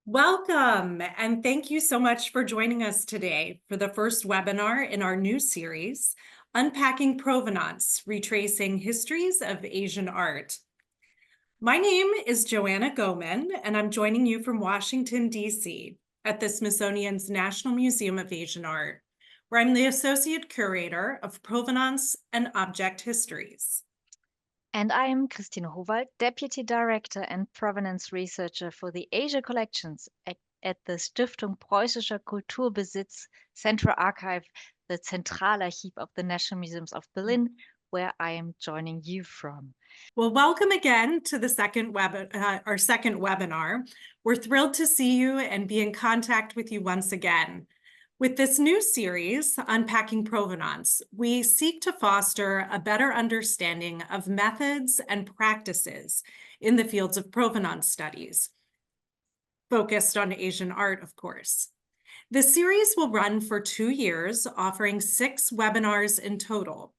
Welcome, and thank you so much for joining us today for the first webinar in our new series, Unpacking Provenance, Retracing Histories of Asian Art. My name is Joanna Goman, and I'm joining you from Washington, D.C. at the Smithsonian's National Museum of Asian Art, where I'm the Associate Curator of Provenance and Object Histories. And I am Christine Howald, Deputy Director and Provenance Researcher for the Asia Collections at the Stiftung Preußischer Kulturbesitz Central Archive, the Zentralarchiv of the National Museums of Berlin, where I am joining you from. Well, welcome again to the our second webinar. We're thrilled to see you and be in contact with you once again. With this new series, Unpacking Provenance, we seek to foster a better understanding of methods and practices in the fields of provenance studies, focused on Asian art, of course. The series will run for 2 years, offering 6 webinars in total.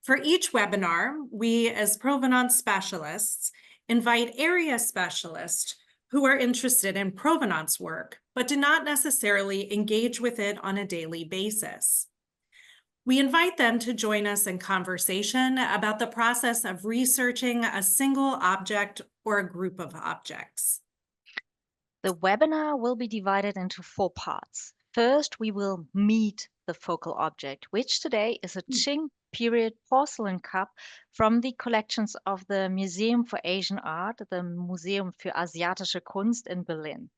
For each webinar, we as provenance specialists invite area specialists who are interested in provenance work, but do not necessarily engage with it on a daily basis. We invite them to join us in conversation about the process of researching a single object or a group of objects. The webinar will be divided into 4 parts. First, we will meet the focal object, which today is a Qing period porcelain cup from the collections of the Museum for Asian Art, the Museum für Asiatische Kunst in Berlin.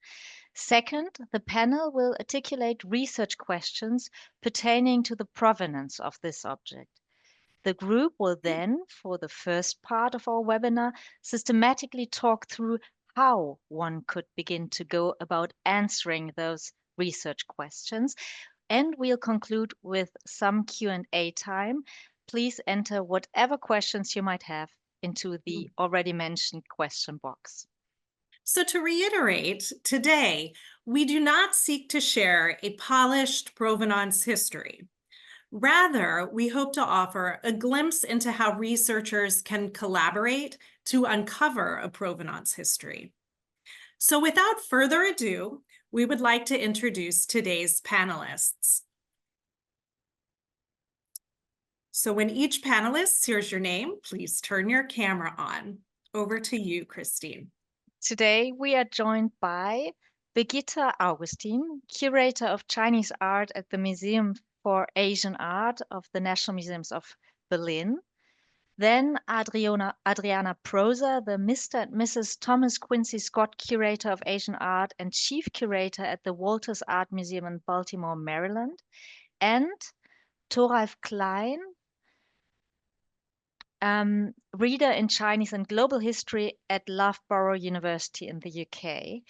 Second, the panel will articulate research questions pertaining to the provenance of this object. The group will then, for the first part of our webinar, systematically talk through how one could begin to go about answering those research questions. And we'll conclude with some Q&A time. Please enter whatever questions you might have into the already mentioned question box. So to reiterate, today, we do not seek to share a polished provenance history. Rather, we hope to offer a glimpse into how researchers can collaborate to uncover a provenance history. So without further ado, we would like to introduce today's panelists. So when each panelist hears your name, please turn your camera on. Over to you, Christine. Today, we are joined by Birgitta Augustin, Curator of Chinese Art at the Museum for Asian Art of the National Museums of Berlin. Then Adriana Proser, the Mr. and Mrs. Thomas Quincy Scott Curator of Asian Art and Chief Curator at the Walters Art Museum in Baltimore, Maryland. And Thoralf Klein, reader in Chinese and Global History at Loughborough University in the UK.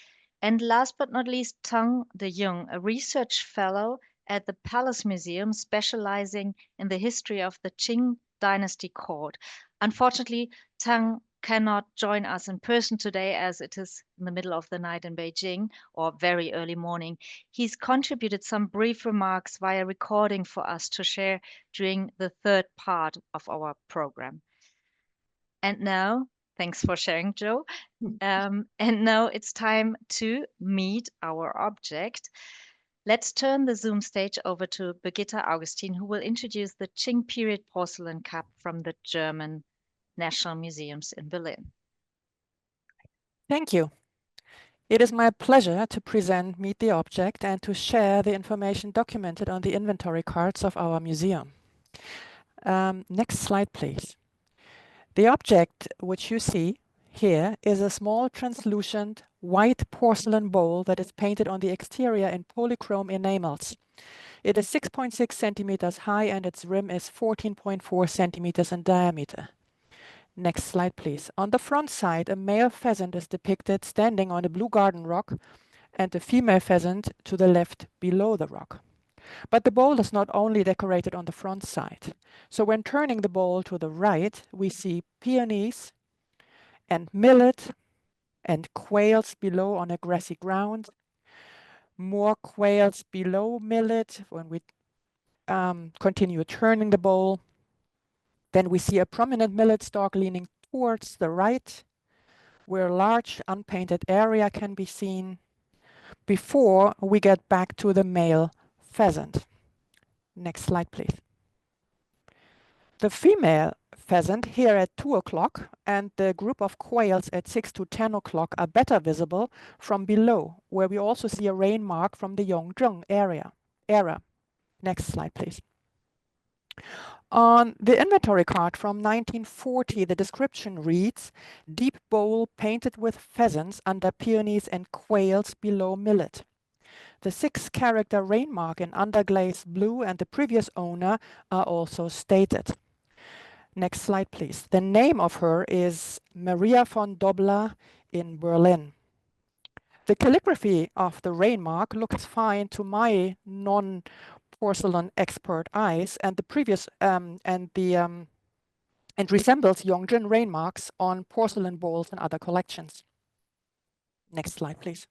And last but not least, Tang De Jung, a research fellow at the Palace Museum specializing in the history of the Qing Dynasty court. Unfortunately, Tang cannot join us in person today as it is in the middle of the night in Beijing or very early morning. He's contributed some brief remarks via recording for us to share during the third part of our program. And now, thanks for sharing, Joe. And now it's time to meet our object. Let's turn the Zoom stage over to Birgitta Augustin, who will introduce the Qing period porcelain cup from the German National Museums in Berlin. Thank you. It is my pleasure to present Meet the Object and to share the information documented on the inventory cards of our museum. Next slide, please. The object which you see here is a small translucent white porcelain bowl that is painted on the exterior in polychrome enamels. It is 6.6 centimeters high and its rim is 14.4 centimeters in diameter. Next slide, please. On the front side, a male pheasant is depicted standing on a blue garden rock and a female pheasant to the left below the rock. But the bowl is not only decorated on the front side. So when turning the bowl to the right, we see peonies and millet and quails below on a grassy ground. More quails below millet. When we continue turning the bowl, then we see a prominent millet stalk leaning towards the right, where a large unpainted area can be seen. before we get back to the male pheasant. Next slide, please. The female pheasant here at 2 o'clock and the group of quails at 6 to 10 o'clock are better visible from below, where we also see a rain mark from the Yongzheng era. Next slide, please. On the inventory card from 1940, the description reads, deep bowl painted with pheasants under peonies and quails below millet. The 6-character rain mark in underglazed blue and the previous owner are also stated. Next slide, please. The name of her is Maria von Dobler in Berlin. The calligraphy of the rain mark looks fine to my non-porcelain expert eyes, and the previous and resembles Yongzheng rain marks on porcelain bowls and other collections. Next slide, please.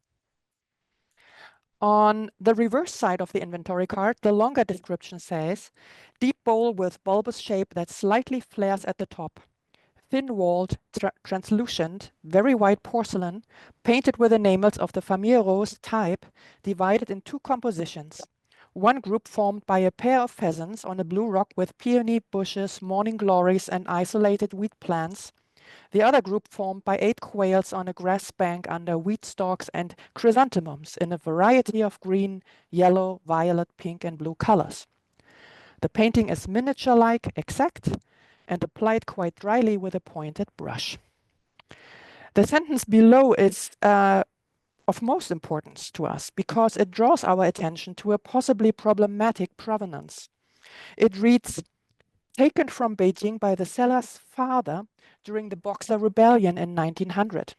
On the reverse side of the inventory card, the longer description says, deep bowl with bulbous shape that slightly flares at the top. Thin-walled, translucent, very white porcelain, painted with the enamels of the Famille Rose type, divided in 2 compositions. One group formed by a pair of pheasants on a blue rock with peony bushes, morning glories, and isolated wheat plants. The other group formed by 8 quails on a grass bank under wheat stalks and chrysanthemums in a variety of green, yellow, violet, pink, and blue colors. The painting is miniature-like, exact, and applied quite dryly with a pointed brush. The sentence below is of most importance to us because it draws our attention to a possibly problematic provenance. It reads, taken from Beijing by the seller's father during the Boxer Rebellion in 1900.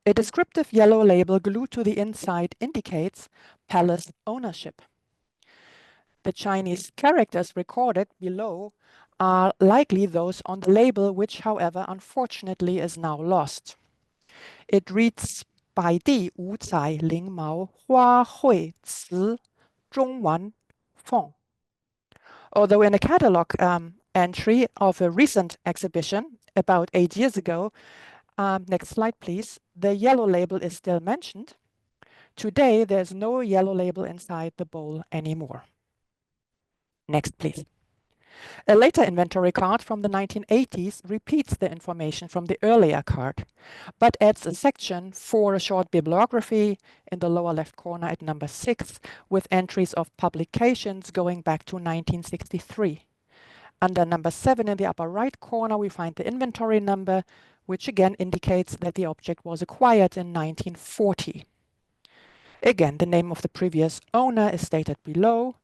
A descriptive yellow label glued to the inside indicates palace ownership. The Chinese characters recorded below are likely those on the label, which, however, unfortunately is now lost. It reads, 百地五彩翎毛花卉瓷中丸凤. Although in a catalog entry of a recent exhibition about 8 years ago, next slide please, the yellow label is still mentioned. Today there's no yellow label inside the bowl anymore. Next please. A later inventory card from the 1980s repeats the information from the earlier card, but adds a section for a short bibliography in the lower left corner at number 6 with entries of publications going back to 1963. Under number 7 in the upper right corner, we find the inventory number, which again indicates that the object was acquired in 1940. Again, the name of the previous owner is stated below.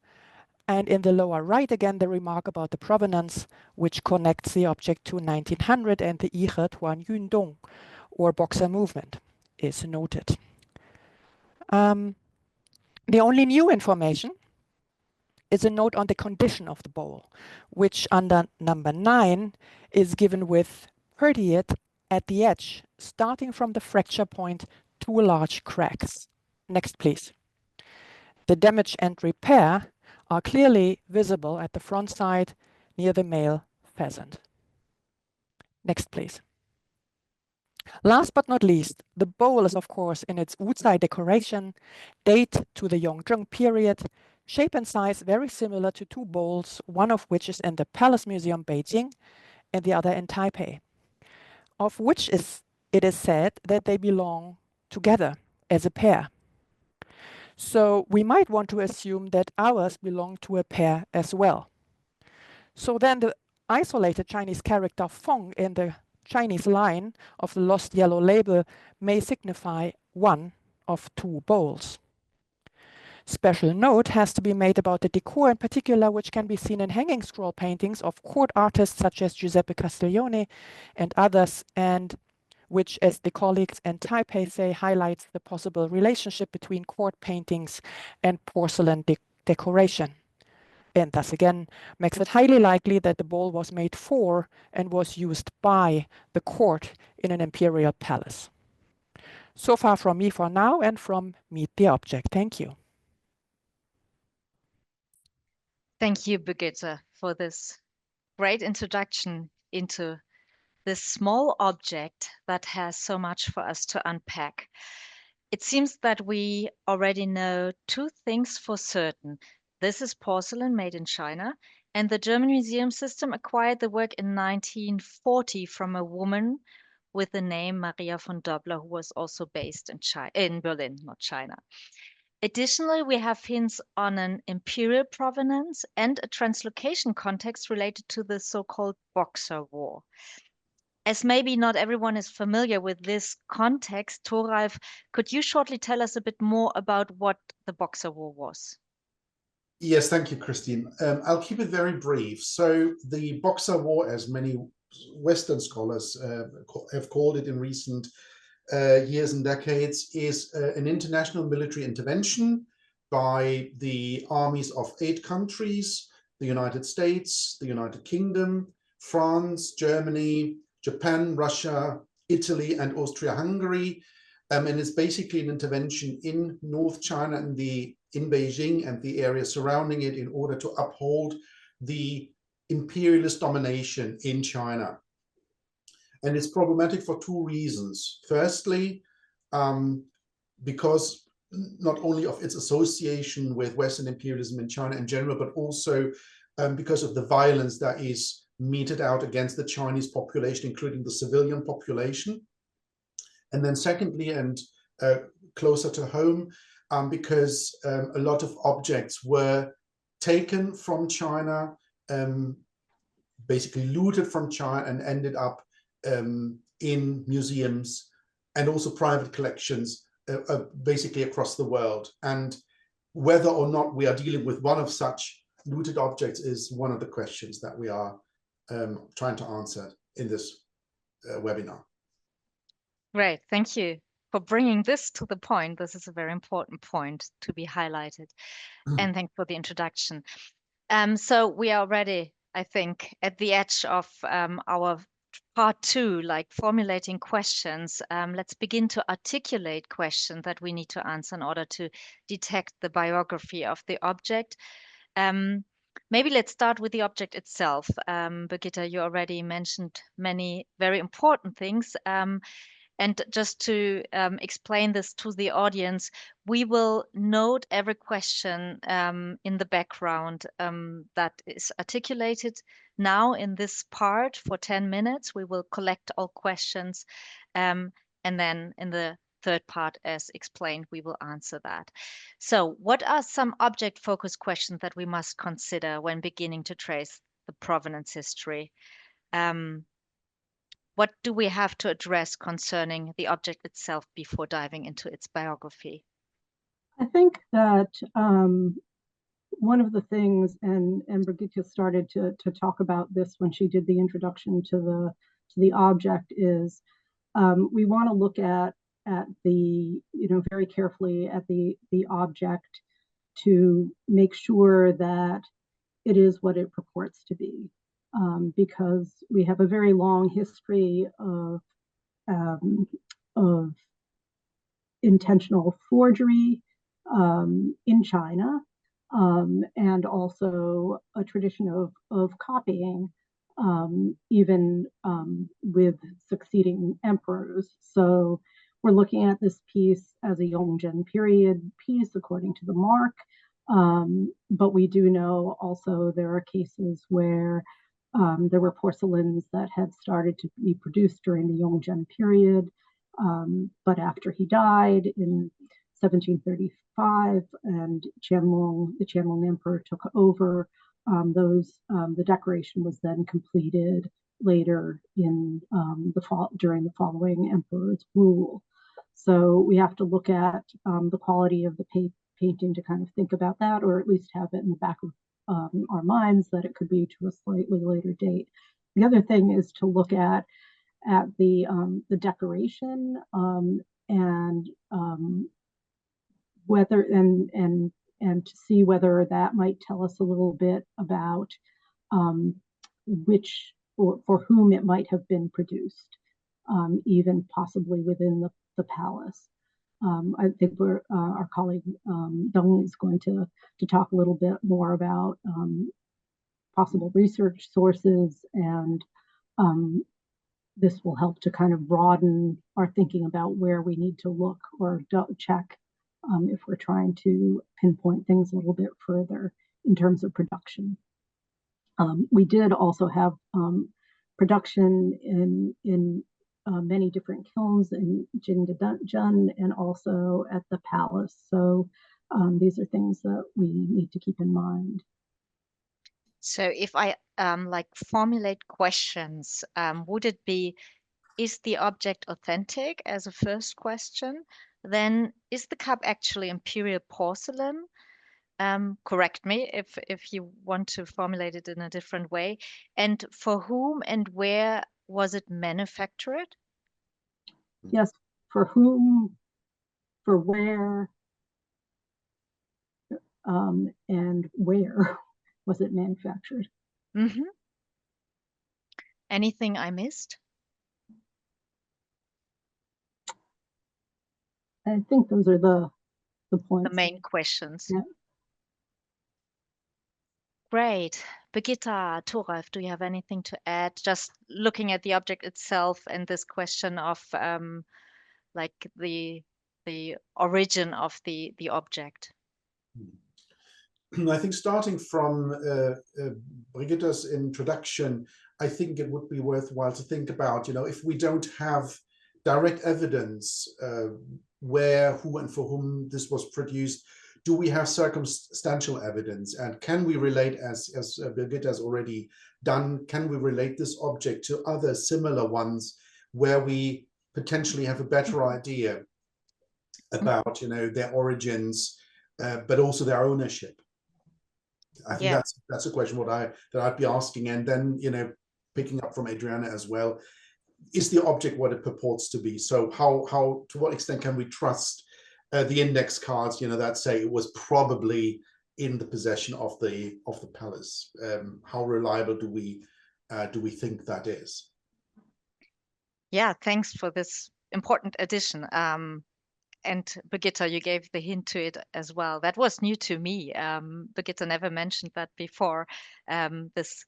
And in the lower right, again, the remark about the provenance, which connects the object to 1900 and the Ihe Tuan Yundong, or Boxer movement, is noted. The only new information is a note on the condition of the bowl, which under number 9 is given with pertiate at the edge, starting from the fracture point, 2 large cracks. Next, please. The damage and repair are clearly visible at the front side near the male pheasant. Next, please. Last but not least, the bowl is of course in its Wuzai decoration, date to the Yongzheng-period, shape and size very similar to 2 bowls, one of which is in the Palace Museum Beijing and the other in Taipei, of which it is said that they belong together as a pair. So we might want to assume that ours belong to a pair as well. So then the isolated Chinese character Feng in the Chinese line of the lost yellow label may signify one of 2 bowls. Special note has to be made about the decor in particular, which can be seen in hanging scroll paintings of court artists such as Giuseppe Castiglione and others, and which, as the colleagues in Taipei say, highlights the possible relationship between court paintings and porcelain decoration. And thus again, makes it highly likely that the bowl was made for and was used by the court in an imperial palace. So far from me for now and from Meet the Object. Thank you. Thank you, Birgitte, for this great introduction into this small object that has so much for us to unpack. It seems that we already know two things for certain. This is porcelain made in China, and the German museum system acquired the work in 1940 from a woman with the name Maria von Dobler, who was also based in Berlin, not China. Additionally, we have hints on an imperial provenance and a translocation context related to the so-called Boxer War. As maybe not everyone is familiar with this context, Thoralf, could you shortly tell us a bit more about what the Boxer War was? Yes, thank you, Christine. I'll keep it very brief. So the Boxer War, as many Western scholars have called it in recent years and decades, is an international military intervention by the armies of 8 countries: the United States, the United Kingdom, France, Germany, Japan, Russia, Italy, and Austria-Hungary. And it's basically an intervention in North China and in Beijing and the area surrounding it in order to uphold the imperialist domination in China. And it's problematic for 2 reasons. Firstly, because not only of its association with Western imperialism in China in general, but also because of the violence that is meted out against the Chinese population, including the civilian population. And then secondly, and closer to home, because a lot of objects were taken from China, basically looted from China, and ended up in museums and also private collections basically across the world. And whether or not we are dealing with one of such looted objects is one of the questions that we are trying to answer in this webinar. Great, thank you for bringing this to the point. This is a very important point to be highlighted. And thanks for the introduction. So we are already, I think, at the edge of our part 2, like formulating questions. Let's begin to articulate questions that we need to answer in order to detect the biography of the object. Maybe let's start with the object itself. Birgitta, you already mentioned many very important things. And just to explain this to the audience, we will note every question in the background that is articulated now in this part for 10 minutes. We will collect all questions. And then in the third part, as explained, we will answer that. So what are some object-focused questions that we must consider when beginning to trace the provenance history? What do we have to address concerning the object itself before diving into its biography? I think that one of the things, and Birgitta started to talk about this when she did the introduction to the object, is we want to look at the, very carefully at the object to make sure that it is what it purports to be. Because we have a very long history of intentional forgery in China, and also a tradition of copying, even with succeeding emperors. So we're looking at this piece as a Yongzheng-period piece, according to the mark. But we do know also there are cases where there were porcelains that had started to be produced during the Yongzheng period, but after he died in 1735 and the Qianlong Emperor took over, the decoration was then completed later in during the following emperor's rule. So we have to look at the quality of the painting to kind of think about that, or at least have it in the back of our minds that it could be to a slightly later date. The other thing is to look at the decoration and whether and to see whether that might tell us a little bit about which or for whom it might have been produced, even possibly within the palace. I think our colleague Deng is going to talk a little bit more about possible research sources and this will help to kind of broaden our thinking about where we need to look or check if we're trying to pinpoint things a little bit further in terms of production. We did also have production in many different kilns in Yongzheng and also at the palace. So these are things that we need to keep in mind. So if I like formulate questions, would it be, is the object authentic as a first question? Then is the cup actually imperial porcelain? Correct me if you want to formulate it in a different way. And for whom and where was it manufactured? Yes, for whom, for where, and where was it manufactured? Mm-hmm. Anything I missed? I think those are the points. The main questions. Yeah. Great. Birgitta, Thoralf, do you have anything to add? Just looking at the object itself and this question of like the origin of the object. I think starting from Brigitta's introduction, I think it would be worthwhile to think about, if we don't have direct evidence where, who, and for whom this was produced, do we have circumstantial evidence? And can we relate, as Birgitta has already done, can we relate this object to other similar ones where we potentially have a better idea about, their origins, but also their ownership? I think that's a question that I'd be asking, and then picking up from Adriana as well. Is the object what it purports to be? So how to what extent can we trust the index cards that say it was probably in the possession of the palace? How reliable do we think that is? Yeah, thanks for this important addition. And Birgitta, you gave the hint to it as well. That was new to me. Birgitta never mentioned that before, this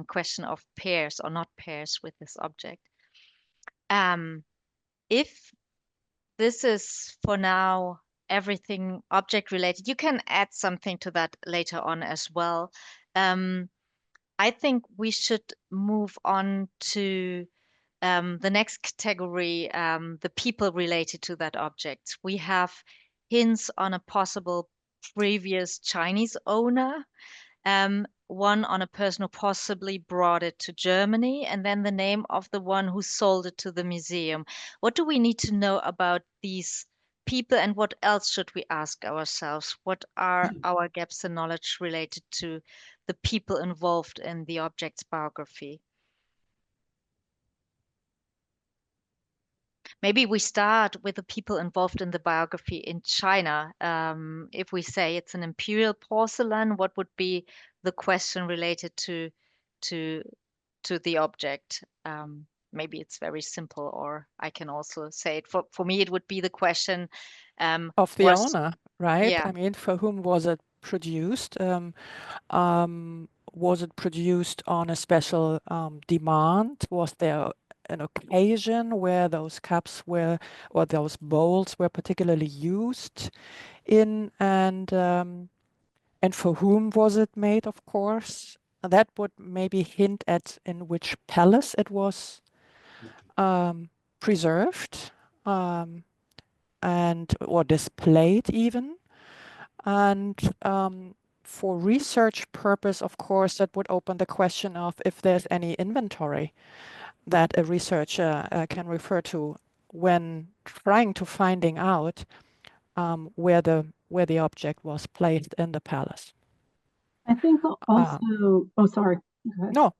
question of pairs or not pairs with this object. If this is for now everything object related, you can add something to that later on as well. I think we should move on to the next category, the people related to that object. We have hints on a possible previous Chinese owner, one on a person who possibly brought it to Germany, and then the name of the one who sold it to the museum. What do we need to know about these people, and what else should we ask ourselves? What are our gaps in knowledge related to the people involved in the object's biography? Maybe we start with the people involved in the biography in China. If we say it's an imperial porcelain, what would be the question related to the object? Maybe it's very simple, or I can also say it. For me, it would be the question of the owner, right? Yeah. I mean, for whom was it produced? Was it produced on a special demand? Was there an occasion where those cups were, or those bowls were particularly used in, and for whom was it made, of course? That would maybe hint at in which palace it was preserved and or displayed even. And for research purpose, of course, that would open the question of if there's any inventory that a researcher can refer to when trying to finding out where the object was placed in the palace. I think also, oh, sorry. No.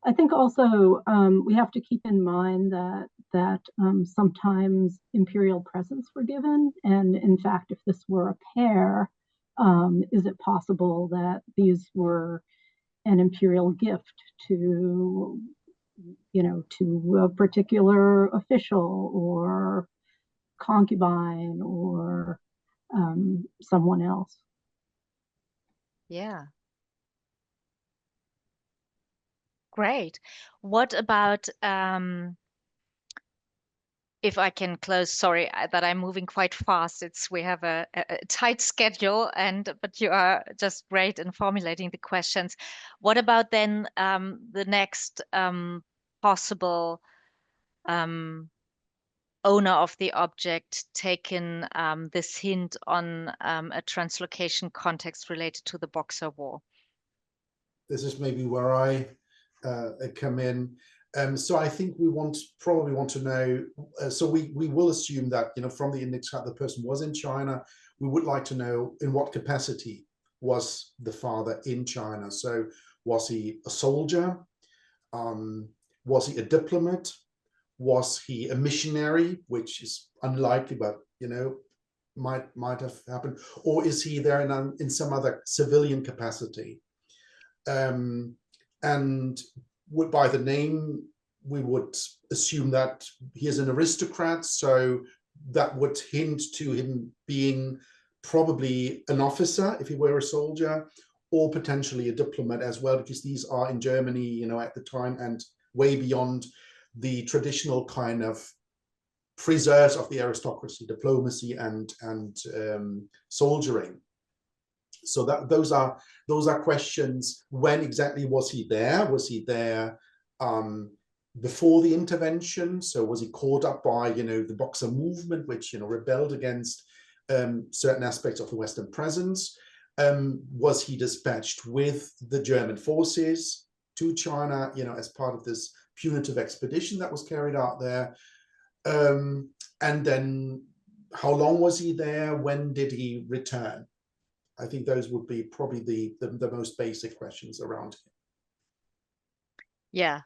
I think also we have to keep in mind that sometimes imperial presents were given, and in fact, if this were a pair, is it possible that these were an imperial gift to a particular official or concubine or someone else? Yeah. Great. What about if I can close, sorry that I'm moving quite fast. We have a tight schedule, but you are just great in formulating the questions. What about then the next possible owner of the object taking this hint on a translocation context related to the Boxer War? This is maybe where I come in. So I think we probably want to know, so we will assume that, you know, from the index card, the person was in China. We would like to know in what capacity was the father in China. So was he a soldier? Was he a diplomat? Was he a missionary, which is unlikely, but, you know, might have happened? Or is he there in some other civilian capacity? And by the name, we would assume that he is an aristocrat, so that would hint to him being probably an officer if he were a soldier, or potentially a diplomat as well, because these are in Germany, you know, at the time, and way beyond the traditional kind of preserves of the aristocracy, diplomacy and soldiering. So those are questions. When exactly was he there? Was he there before the intervention? So was he caught up by, you know, the Boxer movement, which, you know, rebelled against certain aspects of the Western presence? Was he dispatched with the German forces to China, you know, as part of this punitive expedition that was carried out there? And then how long was he there? When did he return? I think those would be probably the most basic questions around him. Yeah,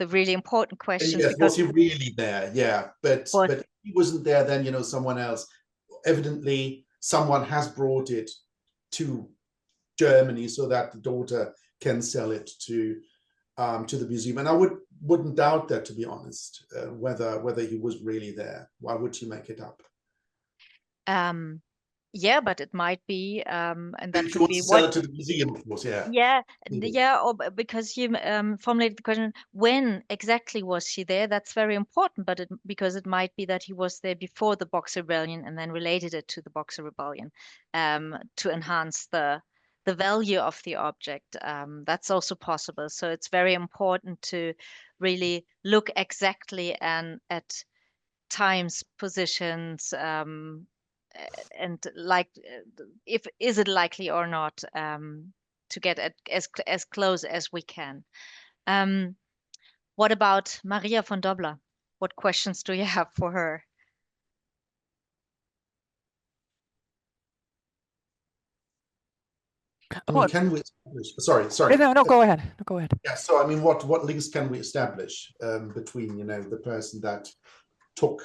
the really important questions. Yes, was he really there? Yeah, but if he wasn't there, then, you know, someone else, evidently someone has brought it to Germany so that the daughter can sell it to the museum. And I wouldn't doubt that, to be honest, whether he was really there. Why would she make it up? Yeah, but it might be, and that she could be sell it to the museum, of course. Yeah. Yeah, or because you formulated the question, when exactly was she there? That's very important, but because it might be that he was there before the Boxer Rebellion and then related it to the Boxer Rebellion, to enhance the value of the object. That's also possible. So it's very important to really look exactly at times, positions, and like is it likely or not, to get as close as we can. What about Maria von Dobler? What questions do you have for her? I mean, can we establish, sorry. No, go ahead. No, go ahead. Yeah, so I mean, what links can we establish between, you know, the person that took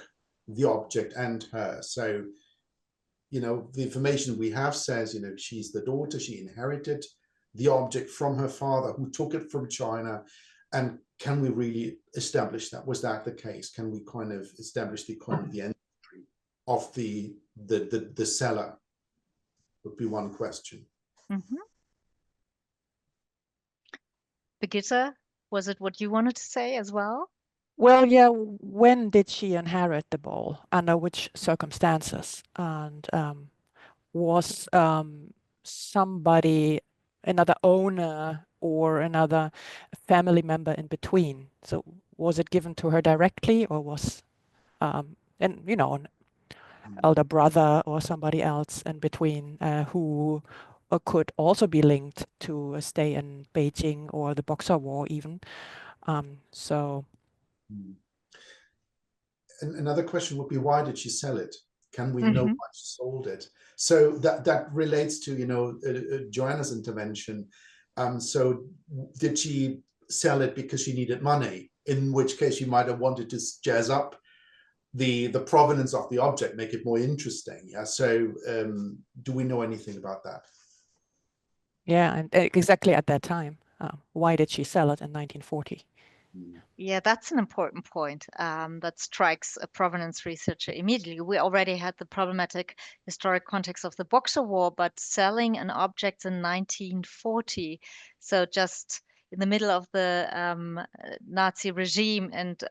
the object and her? So, you know, the information we have says, you know, she's the daughter, she inherited the object from her father, who took it from China. And can we really establish that? Was that the case? Can we kind of establish the kind of the entry of the seller? Would be one question. Mm-hmm. Birgitta, was it what you wanted to say as well? Well, yeah, when did she inherit the bowl? Under which circumstances? And was somebody, another owner or another family member in between? So was it given to her directly, or was, and you know, an elder brother or somebody else in between who could also be linked to a stay in Beijing or the Boxer War even? So. And another question would be, why did she sell it? Can we know why she sold it? So that relates to, you know, Joanna's intervention. So did she sell it because she needed money? In which case she might have wanted to jazz up the provenance of the object, make it more interesting. Yeah. So do we know anything about that? Yeah, and exactly at that time. Why did she sell it in 1940? Yeah, that's an important point that strikes a provenance researcher immediately. We already had the problematic historic context of the Boxer War, but selling an object in 1940, so just, in the middle of the Nazi regime and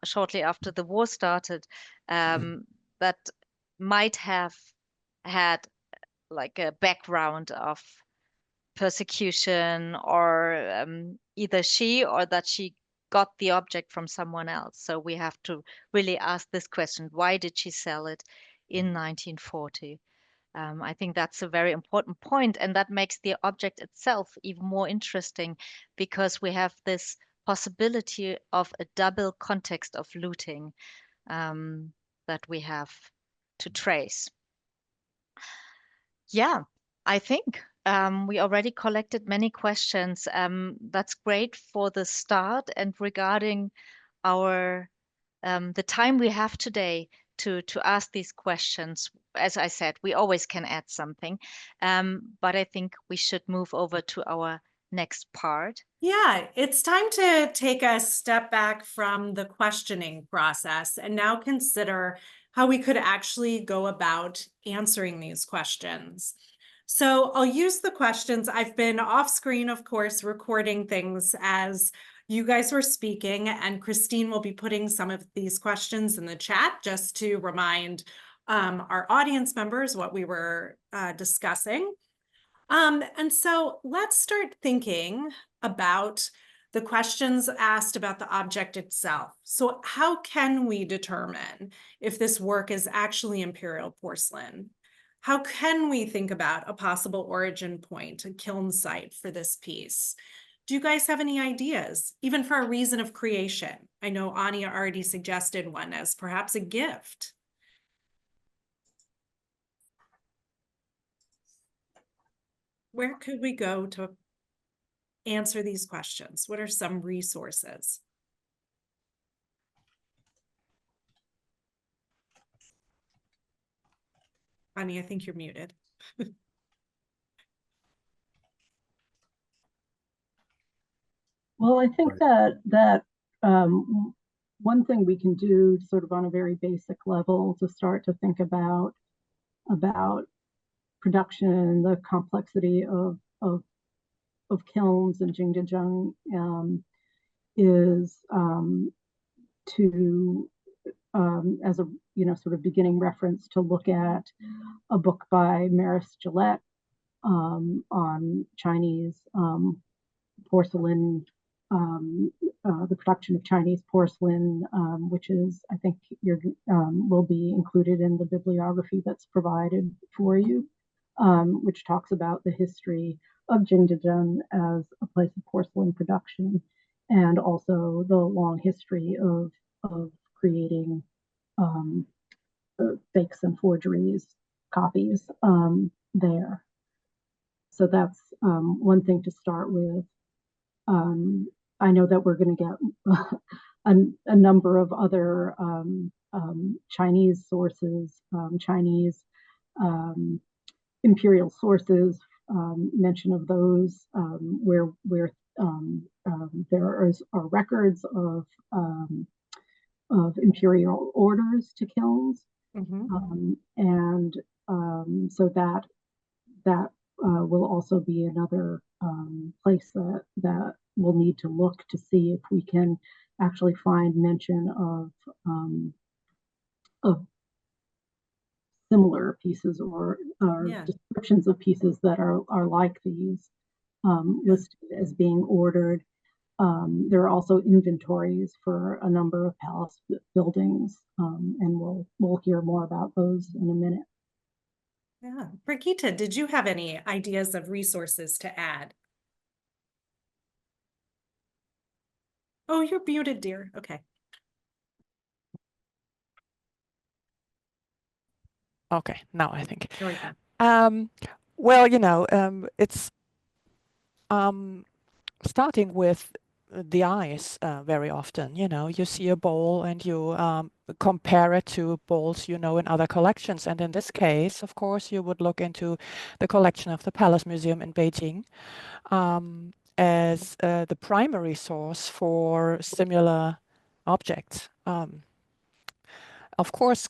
shortly after the war started, that might have had like a background of persecution, or either she or that she got the object from someone else. So we have to really ask this question: why did she sell it in 1940? I think that's a very important point, and that makes the object itself even more interesting, because we have this possibility of a double context of looting that we have to trace. Yeah, I think we already collected many questions. That's great for the start, and regarding our the time we have today to ask these questions. As I said, we always can add something, but I think we should move over to our next part. Yeah, it's time to take a step back from the questioning process and now consider how we could actually go about answering these questions. So I'll use the questions. I've been off screen, of course, recording things as you guys were speaking, and Christine will be putting some of these questions in the chat just to remind our audience members what we were discussing. And so let's start thinking about the questions asked about the object itself. So how can we determine if this work is actually imperial porcelain? How can we think about a possible origin point, a kiln site for this piece? Do you guys have any ideas, even for a reason of creation? I know Anya already suggested one as perhaps a gift. Where could we go to answer these questions? What are some resources? Anya, I think you're muted. Well, I think that one thing we can do sort of on a very basic level to start to think about production, the complexity of kilns in Jingdezheng is to as a sort of beginning reference to look at a book by Maris Gillette on Chinese porcelain, the production of Chinese porcelain, which is, I think, will be included in the bibliography that's provided for you, which talks about the history of Jingdezheng as a place of porcelain production, and also the long history of creating fakes and forgeries, copies there. So that's one thing to start with. I know that we're going to get a number of other Chinese sources, Chinese imperial sources, mention of those where there are records of imperial orders to kilns, and so that will also be another place that we'll need to look to see if we can actually find mention of similar pieces or descriptions of pieces that are like these, listed as being ordered. There are also inventories for a number of palace buildings, and we'll hear more about those in a minute. Yeah, Brigitte, did you have any ideas of resources to add? Oh, you're muted, dear. Okay. Okay, now I think. There we go. Well, it's starting with the eyes very often. You see a bowl and you compare it to bowls in other collections. And in this case, of course, you would look into the collection of the Palace Museum in Beijing as the primary source for similar objects. Of course,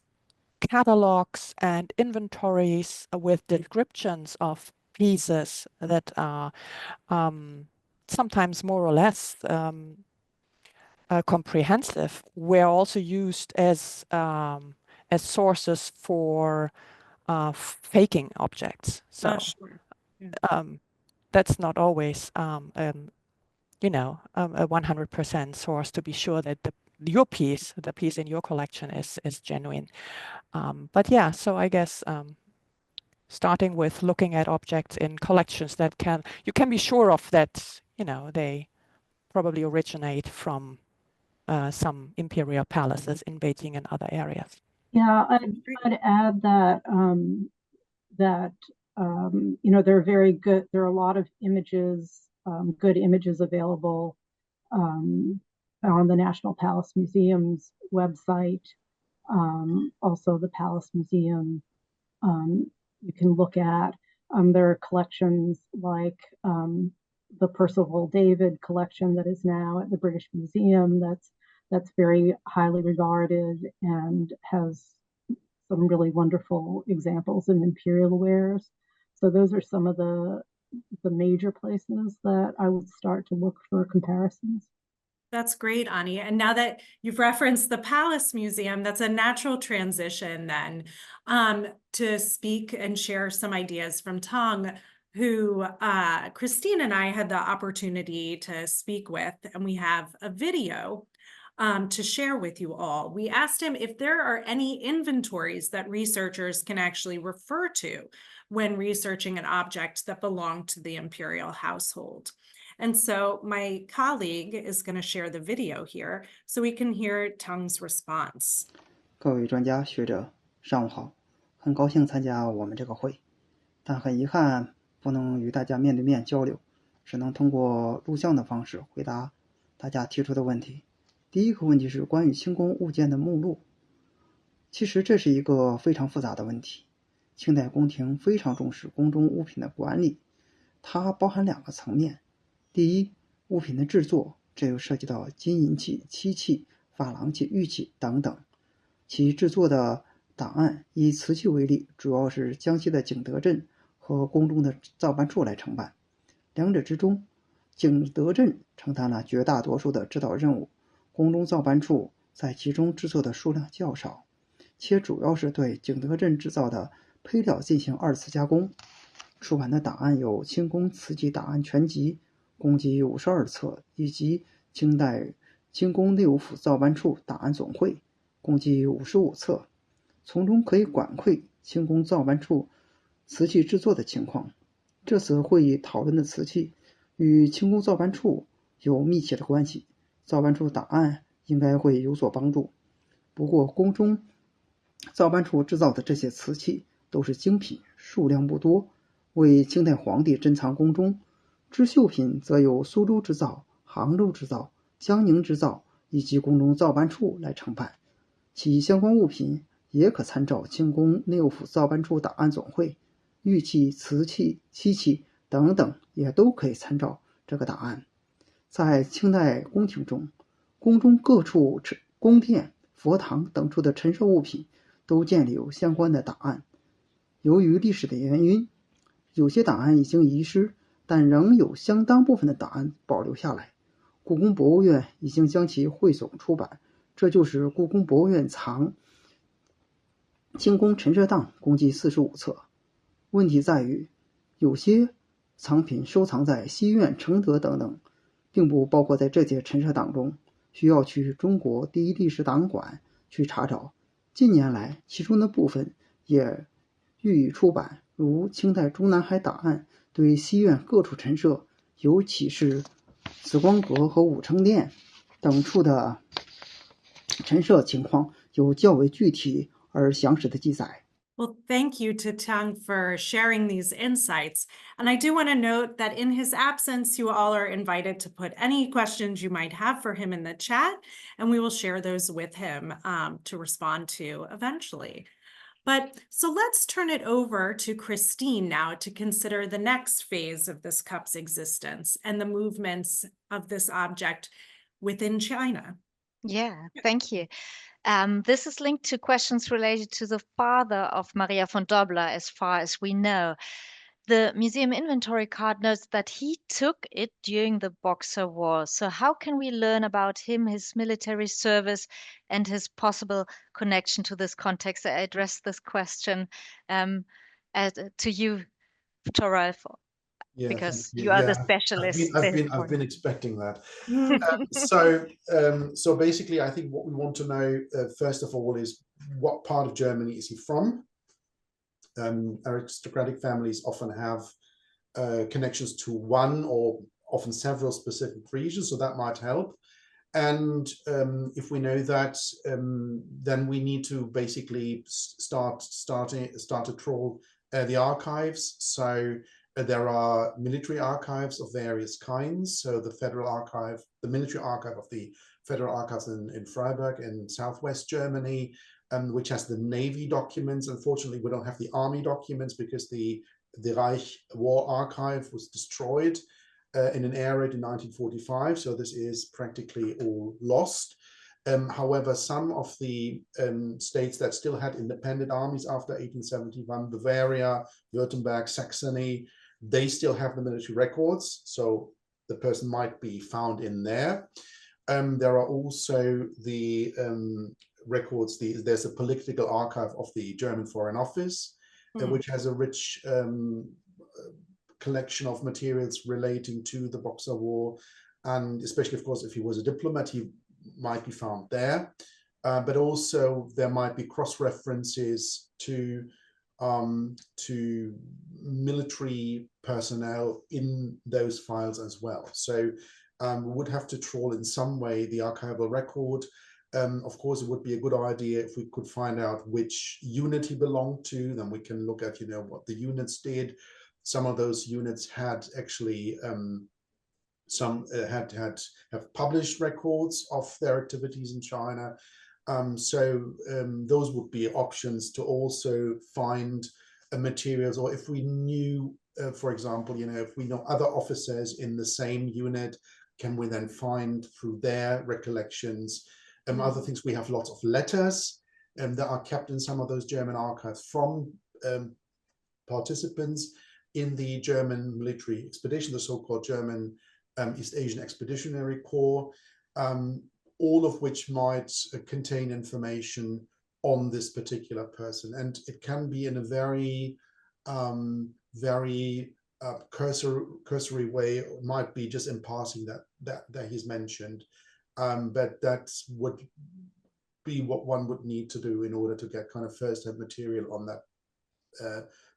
catalogs and inventories with descriptions of pieces that are sometimes more or less comprehensive, were also used as sources for faking objects. So Sure. Yeah. that's not always you know, a 100% source to be sure that your piece, the piece in your collection, is genuine. But yeah, so I guess starting with looking at objects in collections that you can be sure of that, you know, they probably originate from some imperial palaces in Beijing and other areas. Yeah, I'd add that you know, there are a lot of images, good images available on the National Palace Museum's website. Also the Palace Museum, you can look at. There are collections like the Percival David collection that is now at the British Museum that's very highly regarded and has some really wonderful examples of imperial wares. So those are some of the major places that I would start to look for comparisons. That's great, Ani. And now that you've referenced the Palace Museum, that's a natural transition then to speak and share some ideas from Tang, who Christine and I had the opportunity to speak with, and we have a video to share with you all. We asked him if there are any inventories that researchers can actually refer to when researching an object that belonged to the imperial household. And so my colleague is going to share the video here so we can hear Tang's response. 各位专家学者，上午好，很高兴参加我们这个会，但很遗憾不能与大家面对面交流，只能通过录像的方式回答大家提出的问题。第一个问题是关于清宫物件的目录。其实这是一个非常复杂的问题。清代宫廷非常重视宫中物品的管理，它包含两个层面。第一，物品的制作，这又涉及到金银器、漆器、珐琅器、玉器等等。其制作的档案以瓷器为例，主要是江西的景德镇和宫中的造办处来承办。两者之中，景德镇承担了绝大多数的指导任务，宫中造办处在其中制作的数量较少，且主要是对景德镇制造的胚料进行二次加工。出版的档案有《清宫瓷器档案全集》共计52册，以及清代清宫内务府造办处档案总会共计55册，从中可以管窥清宫造办处瓷器制作的情况。这次会议讨论的瓷器与清宫造办处有密切的关系，造办处档案应该会有所帮助。不过宫中造办处制造的这些瓷器都是精品，数量不多，为清代皇帝珍藏宫中。织绣品则由苏州制造、杭州制造、江宁制造以及宫中造办处来承办，其相关物品也可参照清宫内务府造办处档案总会，玉器、瓷器、漆器等等也都可以参照这个档案。在清代宫廷中，宫中各处宫殿、佛堂等处的陈设物品都建立有相关的档案。由于历史的原因，有些档案已经遗失，但仍有相当部分的档案保留下来。故宫博物院已经将其汇总出版，这就是故宫博物院藏清宫陈设档，共计45册。问题在于，有些藏品收藏在西院、承德等等，并不包括在这些陈设档中，需要去中国第一历史档馆去查找。近年来，其中的部分也予以出版，如清代中南海档案对西院各处陈设，尤其是紫光阁和武成殿等处的陈设情况有较为具体而详实的记载。Well, thank you to Tang for sharing these insights. And I do want to note that in his absence, you all are invited to put any questions you might have for him in the chat, and we will share those with him to respond to eventually. But so let's turn it over to Christine now to consider the next phase of this cup's existence and the movements of this object within China. Yeah, thank you. This is linked to questions related to the father of Maria von Dobler, as far as we know. The museum inventory card notes that he took it during the Boxer War. So how can we learn about him, his military service, and his possible connection to this context? I address this question to you, Toralf, Yeah, thank because you. you are the Yeah, specialist. I've been expecting that. So basically, I think what we want to know first of all is what part of Germany is he from? Aristocratic families often have connections to one or often several specific regions, so that might help. And if we know that, then we need to basically start to trawl the archives. So there are military archives of various kinds. So the Federal Archive, the military archive of the Federal Archives in Freiburg in Southwest Germany, which has the Navy documents. Unfortunately, we don't have the Army documents because the Reich War Archive was destroyed in an air raid in 1945. So this is practically all lost. However, some of the states that still had independent armies after 1871, Bavaria, Württemberg, Saxony, they still have the military records. So the person might be found in there. There are also the records, there's a political archive of the German Foreign Office, which has a rich collection of materials relating to the Boxer War. And especially, of course, if he was a diplomat, he might be found there. But also there might be cross-references to military personnel in those files as well. So we would have to trawl in some way the archival record. Of course, it would be a good idea if we could find out which unit he belonged to. Then we can look at, what the units did. Some of those units had actually some have published records of their activities in China. So those would be options to also find materials, or if we knew, for example, if we know other officers in the same unit, can we then find through their recollections other things? We have lots of letters that are kept in some of those German archives from participants in the German military expedition, the so-called German East Asian Expeditionary Corps, all of which might contain information on this particular person. And it can be in a very, very cursory way. It might be just in passing that he's mentioned. But that would be what one would need to do in order to get kind of first-hand material on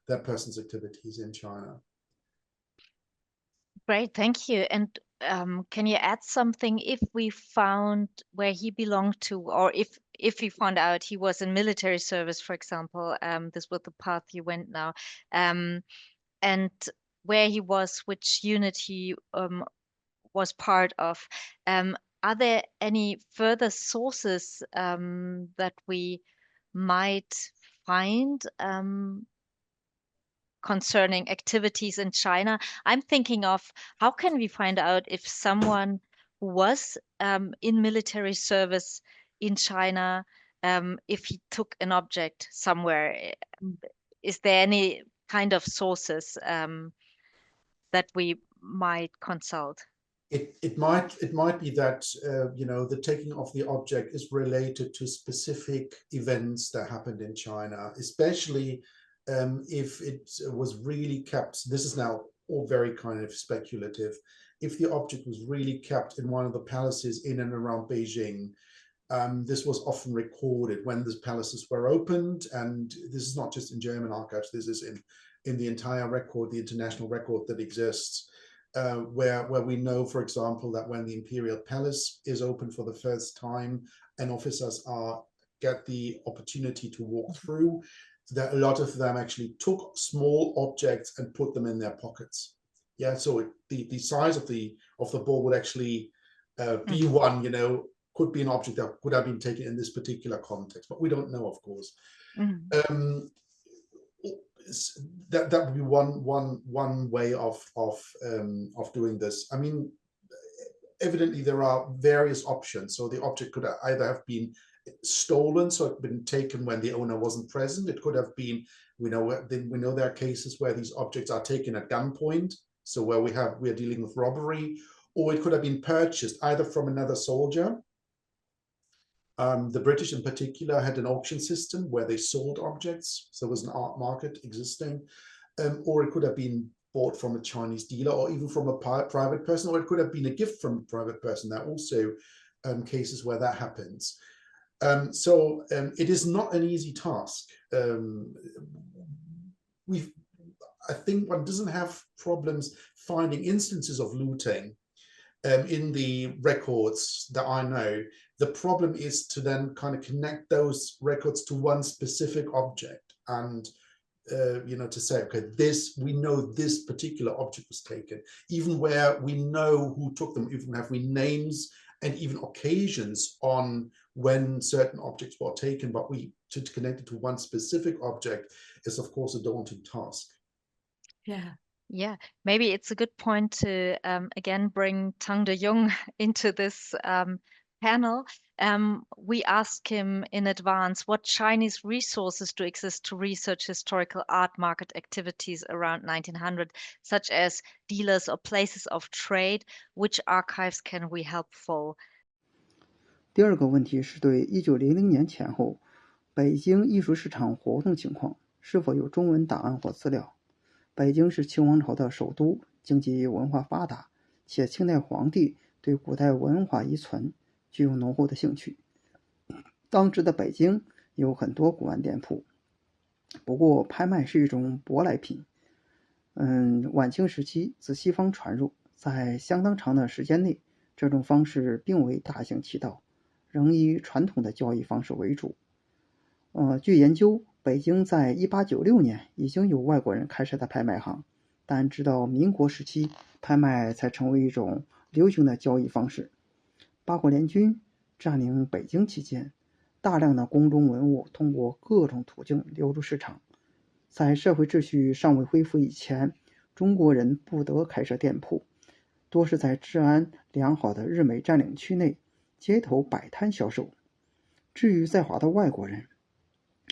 that person's activities in China. Great, thank you. And can you add something if we found where he belonged to, or if we found out he was in military service, for example, this was the path you went now, and where he was, which unit he was part of. Are there any further sources that we might find concerning activities in China? I'm thinking of how can we find out if someone who was in military service in China, if he took an object somewhere? Is there any kind of sources that we might consult? It might be that the taking of the object is related to specific events that happened in China, especially if it was really kept. This is now all very kind of speculative. If the object was really kept in one of the palaces in and around Beijing, this was often recorded when the palaces were opened. And this is not just in German archives, this is in the entire record, the international record that exists. Where we know, for example, that when the Imperial Palace is open for the first time and officers get the opportunity to walk through, that a lot of them actually took small objects and put them in their pockets. Yeah, so the size of the ball would actually be one, could be an object that could have been taken in this particular context, but we don't know, of course. That would be one way of doing this. I mean, evidently there are various options. So the object could either have been stolen, so it's been taken when the owner wasn't present. It could have been We know there are cases where these objects are taken at gunpoint, so where we are dealing with robbery, or it could have been purchased either from another soldier. The British in particular had an auction system where they sold objects, so there was an art market existing, or it could have been bought from a Chinese dealer, or even from a private person, or it could have been a gift from a private person. There are also cases where that happens. So it is not an easy task. I think one doesn't have problems finding instances of looting in the records that I know. The problem is to then kind of connect those records to one specific object and to say, okay, we know this particular object was taken, even where we know who took them, even have we names and even occasions on when certain objects were taken, but to connect it to one specific object is of course a daunting task. Yeah, maybe it's a good point to again bring Tang De Jong into this panel. We asked him in advance what Chinese resources do exist to research historical art market activities around 1900, such as dealers or places of trade. Which archives can we help follow? 第二个问题是对1900年前后北京艺术市场活动情况是否有中文档案或资料。北京是清王朝的首都，经济文化发达，且清代皇帝对古代文化遗存具有浓厚的兴趣。当时的北京有很多古玩店铺，不过拍卖是一种舶来品。晚清时期自西方传入，在相当长的时间内，这种方式并未大行其道，仍以传统的交易方式为主。据研究，北京在1896年已经有外国人开设的拍卖行，但直到民国时期，拍卖才成为一种流行的交易方式。八国联军占领北京期间，大量的宫中文物通过各种途径流入市场。在社会秩序尚未恢复以前，中国人不得开设店铺，多是在治安良好的日美占领区内街头摆摊销售。至于在华的外国人，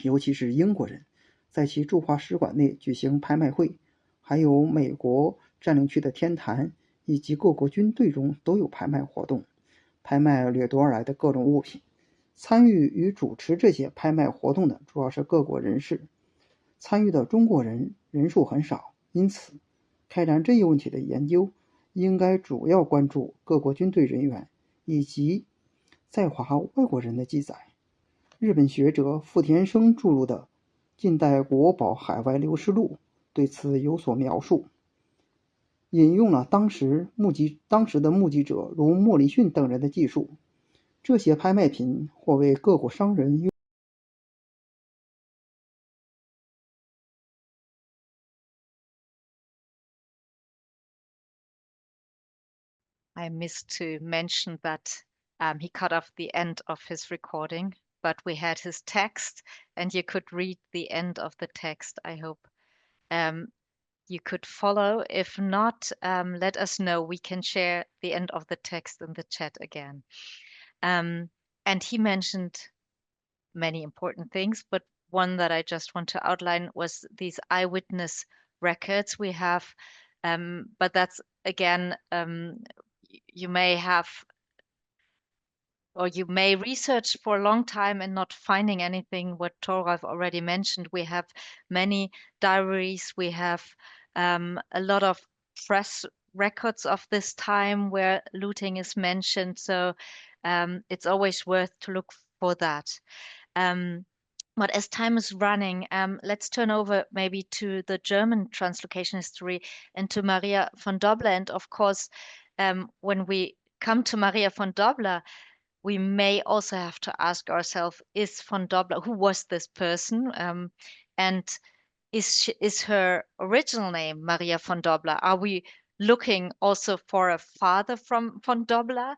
尤其是英国人，在其驻华使馆内举行拍卖会，还有美国占领区的天坛以及各国军队中都有拍卖活动，拍卖掠夺而来的各种物品。参与与主持这些拍卖活动的主要是各国人士，参与的中国人人数很少，因此开展这一问题的研究应该主要关注各国军队人员以及在华外国人的记载。日本学者富田生著录的《近代国宝海外流失录》对此有所描述，引用了当时的目击者如莫里逊等人的记述。这些拍卖品或为各国商人用。I missed to mention that he cut off the end of his recording, but we had his text and you could read the end of the text. I hope you could follow. If not, let us know. We can share the end of the text in the chat again. And he mentioned many important things, but one that I just want to outline was these eyewitness records we have. But that's again, you may have, or you may research for a long time and not finding anything. What Thoralf already mentioned, we have many diaries, we have a lot of press records of this time where looting is mentioned. So it's always worth to look for that. But as time is running, let's turn over maybe to the German translocation history and to Maria von Dobler. And of course, when we come to Maria von Dobler, we may also have to ask ourselves, is von Dobler, who was this person? And is her original name Maria von Dobler? Are we looking also for a father from von Dobler?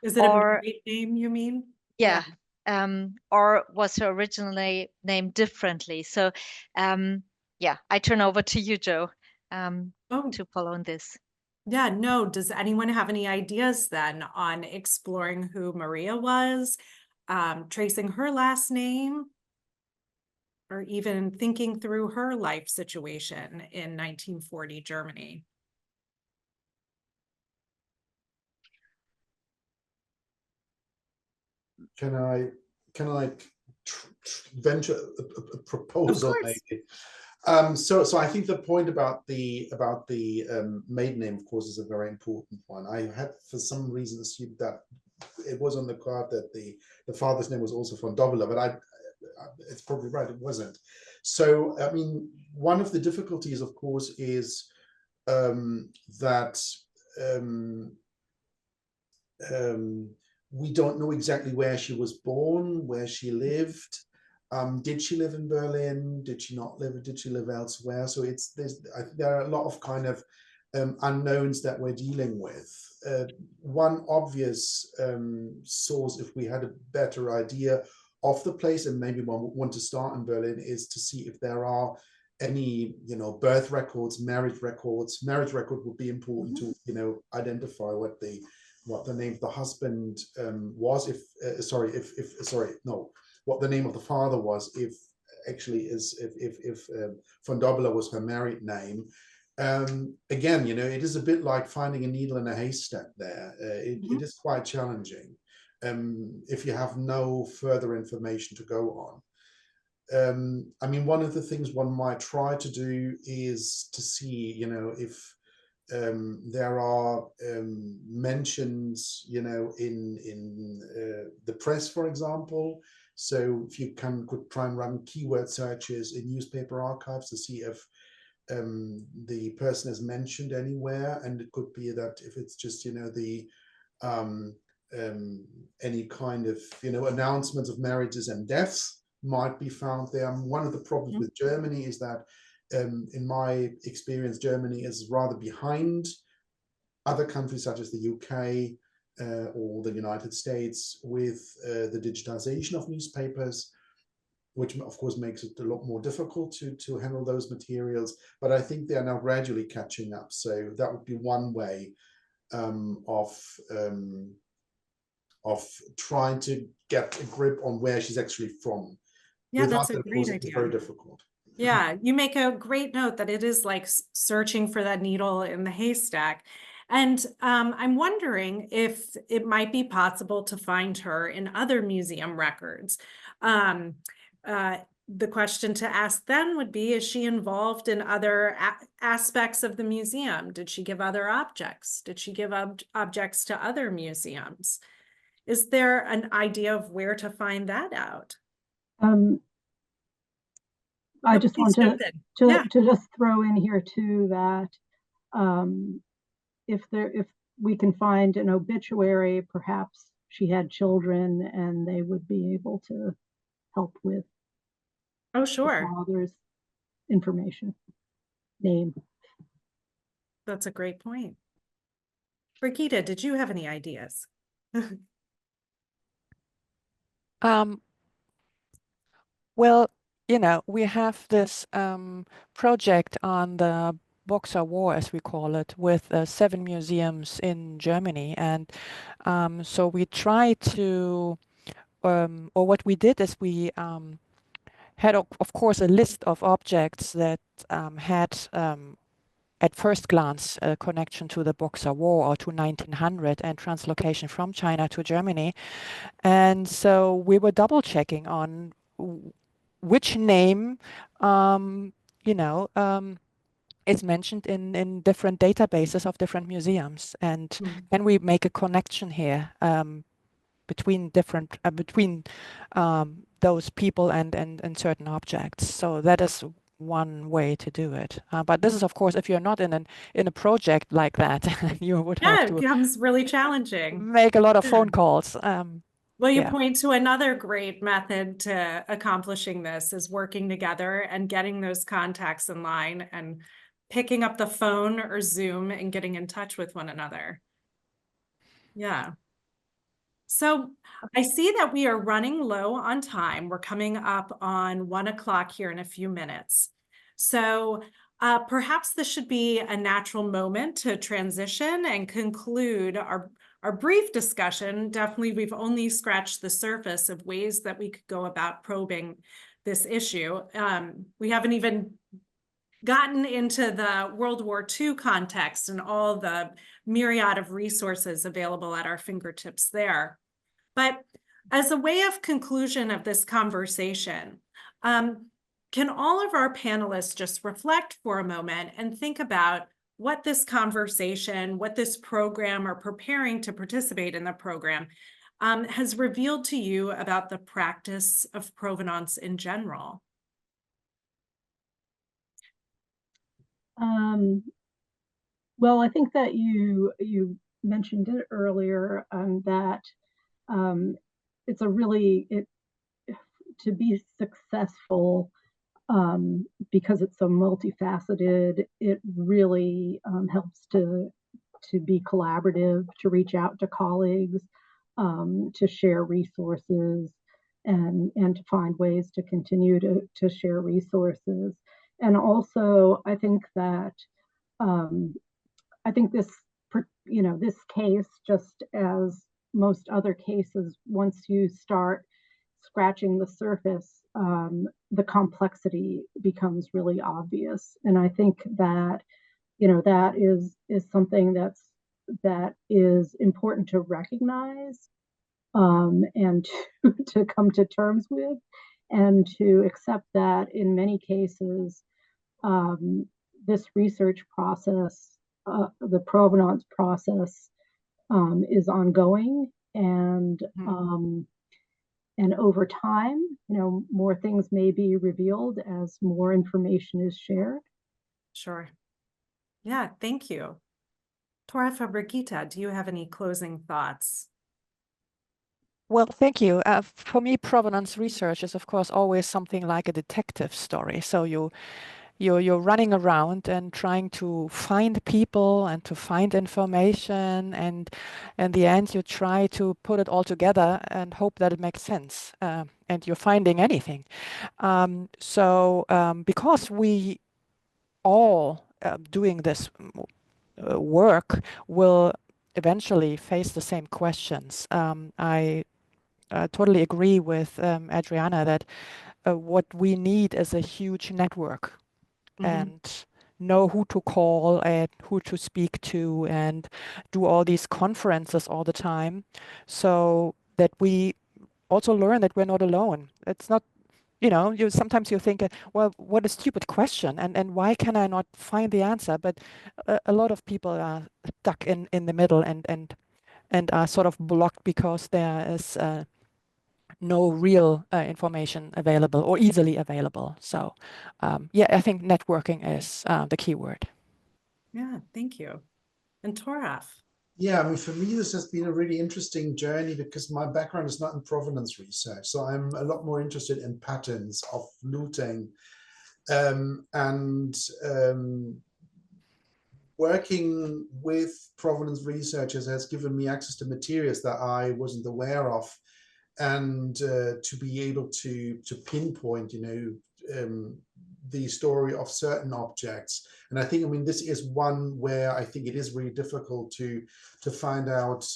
Is it a married name, you mean? Yeah. Or was her original name differently? So, yeah, I turn over to you, Joe, to follow on this. Yeah, no. Does anyone have any ideas then on exploring who Maria was, tracing her last name? or even thinking through her life situation in 1940 Germany. Can I venture a proposal maybe? So I think the point about the maiden name, of course, is a very important one. I had for some reason assumed that it was on the card that the father's name was also von Dobbler, but it's probably right, it wasn't. So I mean, one of the difficulties, of course, is that we don't know exactly where she was born, where she lived. Did she live in Berlin? Did she not live? Did she live elsewhere? So I think there are a lot of kind of unknowns that we're dealing with. One obvious source, if we had a better idea of the place, and maybe one would want to start in Berlin, is to see if there are any, birth records, marriage records. Marriage record would be important to, identify what the name of the husband was. What the name of the father was, if von Dobbler was her married name. Again, it is a bit like finding a needle in a haystack there. It is quite challenging if you have no further information to go on. I mean, one of the things one might try to do is to see, if there are mentions, in the press, for example. So if you could try and run keyword searches in newspaper archives to see if the person is mentioned anywhere, and it could be that if it's just any kind of announcements of marriages and deaths might be found there. One of the problems with Germany is that in my experience, Germany is rather behind other countries such as the UK or the United States with the digitization of newspapers, which of course makes it a lot more difficult to handle those materials. But I think they are now gradually catching up. So that would be one way of trying to get a grip on where she's actually from. Yeah, that's a great idea. It's very difficult. Yeah, you make a great note that it is like searching for that needle in the haystack. And I'm wondering if it might be possible to find her in other museum records. The question to ask then would be, is she involved in other aspects of the museum? Did she give other objects? Did she give objects to other museums? Is there an idea of where to find that out? I just want to just throw in here too that if we can find an obituary, perhaps she had children and they would be able to help with the father's information, name. That's a great point. Brigitte, did you have any ideas? Well, we have this project on the Boxer War, as we call it, with 7 museums in Germany. And so we try to, or what we did is we had, of course, a list of objects that had, at first glance, a connection to the Boxer War or to 1900 and translocation from China to Germany. And so we were double checking on which name, is mentioned in different databases of different museums, and can we make a connection here between those people and certain objects? So that is one way to do it. But this is, of course, if you're not in a project like that, you would have to. It becomes really challenging. Make a lot of phone calls. Well, you point to another great method to accomplishing this is working together and getting those contacts in line and picking up the phone or Zoom and getting in touch with one another. Yeah. So I see that we are running low on time. We're coming up on 1 o'clock here in a few minutes. So perhaps this should be a natural moment to transition and conclude our brief discussion. Definitely, we've only scratched the surface of ways that we could go about probing this issue. We haven't even gotten into the World War II context and all the myriad of resources available at our fingertips there. But as a way of conclusion of this conversation, can all of our panelists just reflect for a moment and think about what this conversation, what this program, or preparing to participate in the program has revealed to you about the practice of provenance in general? Well, I think that you mentioned it earlier, that it's to be successful, because it's so multifaceted, it really helps to be collaborative, to reach out to colleagues, to share resources, and to find ways to continue to share resources. And also, I think that this case, just as most other cases, once you start scratching the surface, the complexity becomes really obvious. And I think that, that is something that is important to recognize, and to come to terms with, and to accept that in many cases, this research process, the provenance process, is ongoing, and over time, more things may be revealed as more information is shared. Sure. Yeah, thank you. Tora Fabricita, do you have any closing thoughts? Well, thank you. For me, provenance research is, of course, always something like a detective story. So you're running around and trying to find people and to find information, and in the end you try to put it all together and hope that it makes sense, and you're finding anything. Because we all doing this work will eventually face the same questions. I totally agree with Adriana that what we need is a huge network, and know who to call and who to speak to, and do all these conferences all the time, so that we also learn that we're not alone. It's not, sometimes you think, well, what a stupid question, and why can I not find the answer? But a lot of people are stuck in the middle and are sort of blocked because there is no real information available or easily available. So yeah, I think networking is the key word. Yeah, thank you. And Toraf? Yeah, I mean, for me, this has been a really interesting journey because my background is not in provenance research. So I'm a lot more interested in patterns of looting, and working with provenance researchers has given me access to materials that I wasn't aware of, and to be able to pinpoint, the story of certain objects. And I think, this is one where I think it is really difficult to find out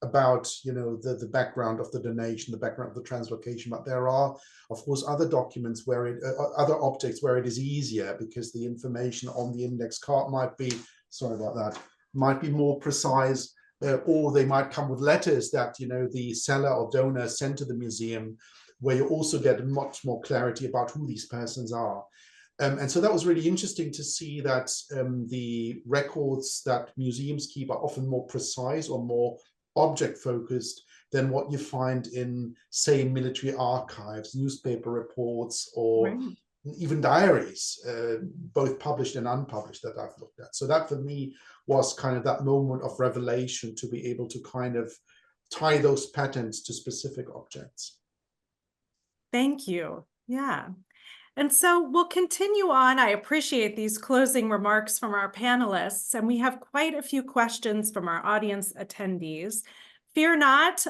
about, the background of the donation, the background of the translocation. But there are, of course, other documents where other objects where it is easier, because the information on the index card might be, might be more precise, or they might come with letters that, the seller or donor sent to the museum, where you also get much more clarity about who these persons are. And so that was really interesting to see that the records that museums keep are often more precise or more object focused than what you find in, say, military archives, newspaper reports, or even diaries, both published and unpublished, that I've looked at. So that for me was kind of that moment of revelation, to be able to kind of tie those patterns to specific objects. Thank you. Yeah. And so we'll continue on. I appreciate these closing remarks from our panelists, and we have quite a few questions from our audience attendees. Fear not,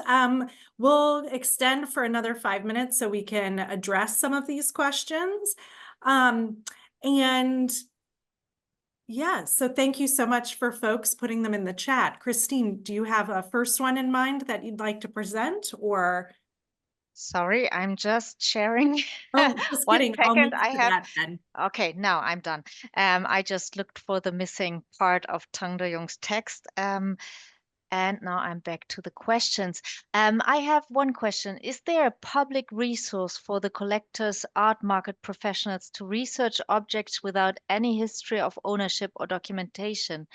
we'll extend for another 5 minutes so we can address some of these questions. And yeah, so thank you so much for folks putting them in the chat. Christine, do you have a first one in mind that you'd like to present, or? Sorry, I'm just sharing. Oh, just 1 kidding. I'll second. move I to have. that then. Okay, now I'm done. I just looked for the missing part of Tang De Jong's text. And now I'm back to the questions. I have one question. Is there a public resource for the collectors, art market professionals to research objects without any history of ownership or documentation?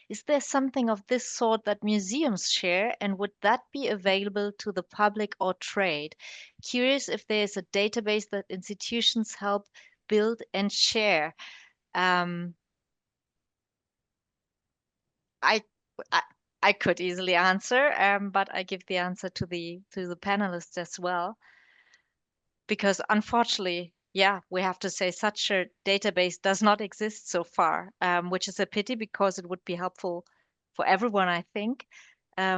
Is there something of this sort that museums share, and would that be available to the public or trade? Curious if there is a database that institutions help build and share. Um, I, I I could easily answer, but I give the answer to the panelists as well, because unfortunately, yeah, we have to say such a database does not exist so far, which is a pity because it would be helpful for everyone, I think. But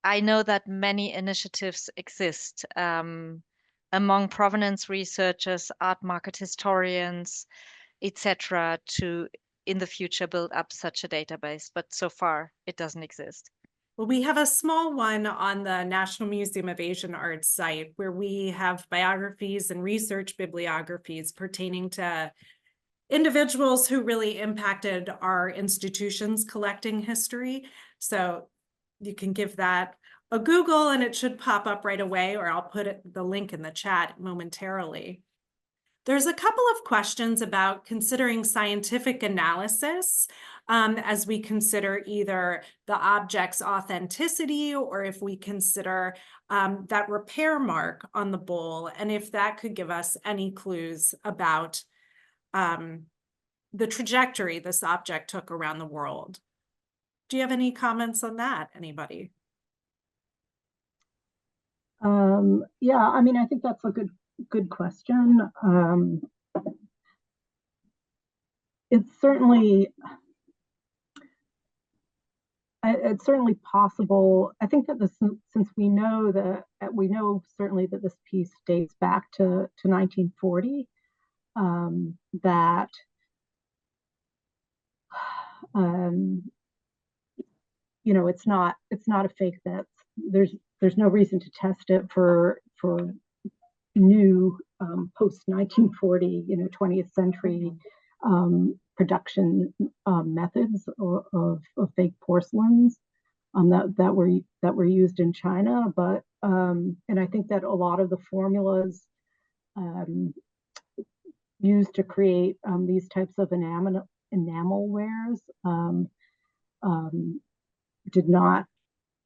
I know that many initiatives exist among provenance researchers, art market historians, etc., to in the future build up such a database, but so far it doesn't exist. Well, we have a small one on the National Museum of Asian Art site where we have biographies and research bibliographies pertaining to individuals who really impacted our institution's collecting history. So you can give that a Google and it should pop up right away, or I'll put the link in the chat momentarily. There's a couple of questions about considering scientific analysis as we consider either the object's authenticity or if we consider that repair mark on the bowl, and if that could give us any clues about the trajectory this object took around the world. Do you have any comments on that, anybody? Yeah, I mean, I think that's a good question. It's certainly possible. I think that since we know certainly that this piece dates back to 1940, that you know, it's not a fake. That there's no reason to test it for new post 1940, 20th century production methods of fake porcelains that were used in China. But and I think that a lot of the formulas used to create these types of enamel wares did not,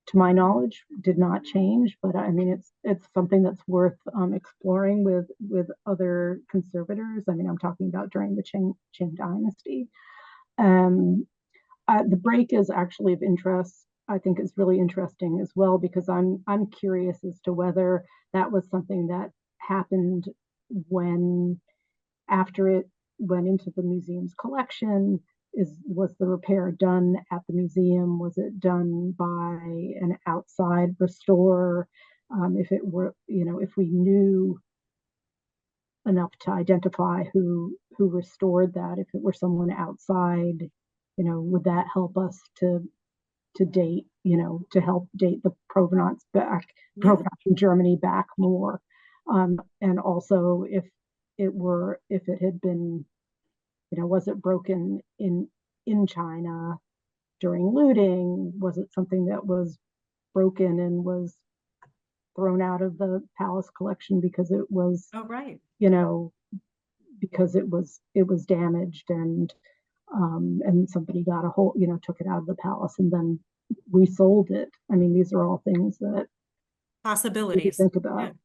to my knowledge, did not change. But I mean, it's something that's worth exploring with other conservators. I mean, I'm talking about during the Qing dynasty. The break is actually of interest. I think it's really interesting as well, because I'm curious as to whether that was something that happened when, after it went into the museum's collection, was the repair done at the museum? Was it done by an outside restorer? If it were, if we knew enough to identify who restored that, if it were someone outside, would that help us to date, to help date the provenance back, provenance from Germany back more? And also, if it had been, was it broken in China during looting? Was it something that was broken and was thrown out of the palace collection because it was, because it was damaged, and somebody got a hold, took it out of the palace and then resold it? I mean, these are all things that possibilities think about.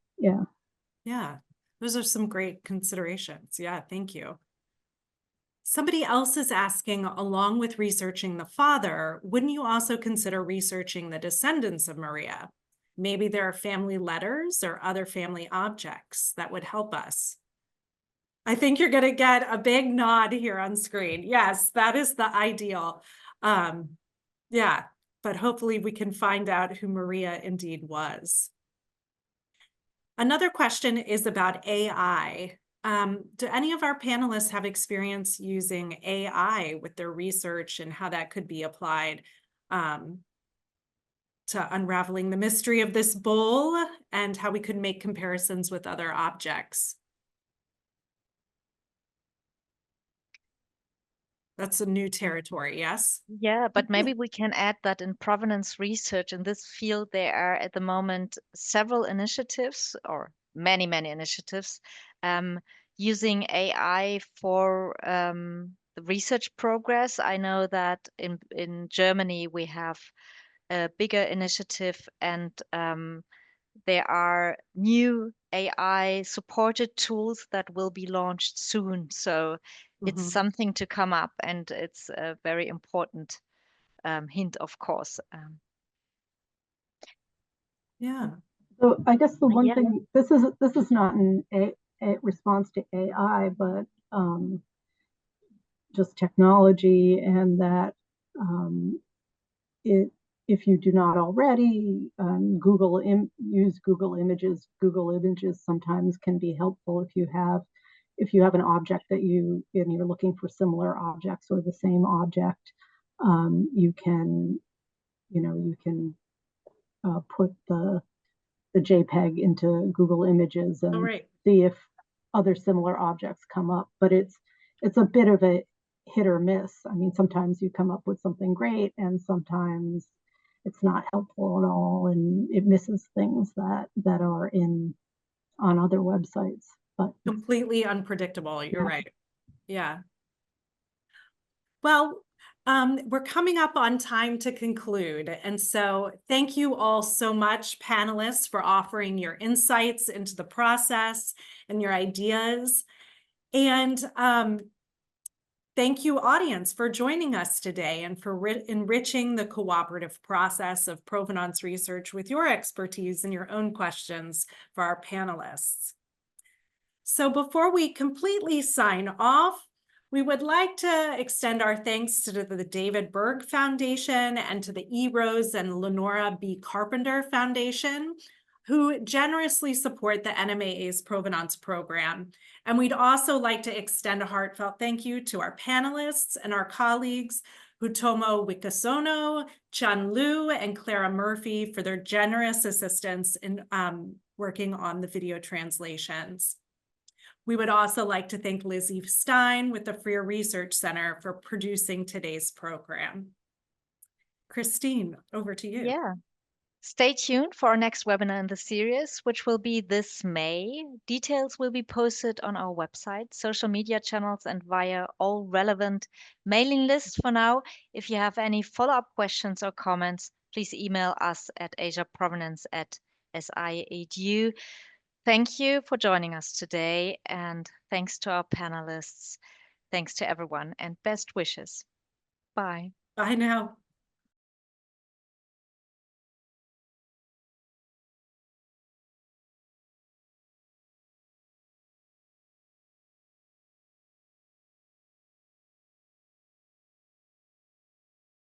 Yeah, those are some great considerations. Yeah, thank you. Somebody else is asking, along with researching the father, wouldn't you also consider researching the descendants of Maria? Maybe there are family letters or other family objects that would help us. I think you're going to get a big nod here on screen. Yes, that is the ideal. Yeah, but hopefully we can find out who Maria indeed was. Another question is about AI. Do any of our panelists have experience using AI with their research and how that could be applied to to unraveling the mystery of this bowl and how we could make comparisons with other objects. That's a new territory, yes? Yeah, but maybe we can add that in provenance research in this field, there are at the moment several initiatives, or many initiatives, using AI for the research progress. I know that in Germany we have a bigger initiative, and there are new AI supported tools that will be launched soon. So it's something to come up, and it's a very important hint, of course. Yeah. So I guess the one Yeah. thing, this is not a response to AI, but just technology, and that if you do not already, use Google Images. Google Images sometimes can be helpful if you have an object that you're looking for similar objects or the same object. You can put the JPEG into Google Images and see if other similar objects come up. But it's a bit of a hit or miss. I mean, sometimes you come up with something great, and sometimes it's not helpful at all, and it misses things that are on other websites. But completely unpredictable. You're right. Yeah. Well, we're coming up on time to conclude. And so thank you all so much, panelists, for offering your insights into the process and your ideas. And thank you, audience, for joining us today and for enriching the cooperative process of provenance research with your expertise and your own questions for our panelists. So before we completely sign off, we would like to extend our thanks to the David Berg Foundation and to the E. Rose and Lenora B. Carpenter Foundation, who generously support the NMAA's Provenance program. And we'd also like to extend a heartfelt thank you to our panelists and our colleagues, Hutomo Wikasono, Chun Liu, and Clara Murphy, for their generous assistance in working on the video translations. We would also like to thank Lizzie Stein with the Freer Research Center for producing today's program. Christine, over to you. Yeah. Stay tuned for our next webinar in the series, which will be this May. Details will be posted on our website, social media channels, and via all relevant mailing lists for now. If you have any follow-up questions or comments, please email us at asiaprovenance@si.edu. Thank you for joining us today, and thanks to our panelists. Thanks to everyone, and best wishes. Bye. Bye now.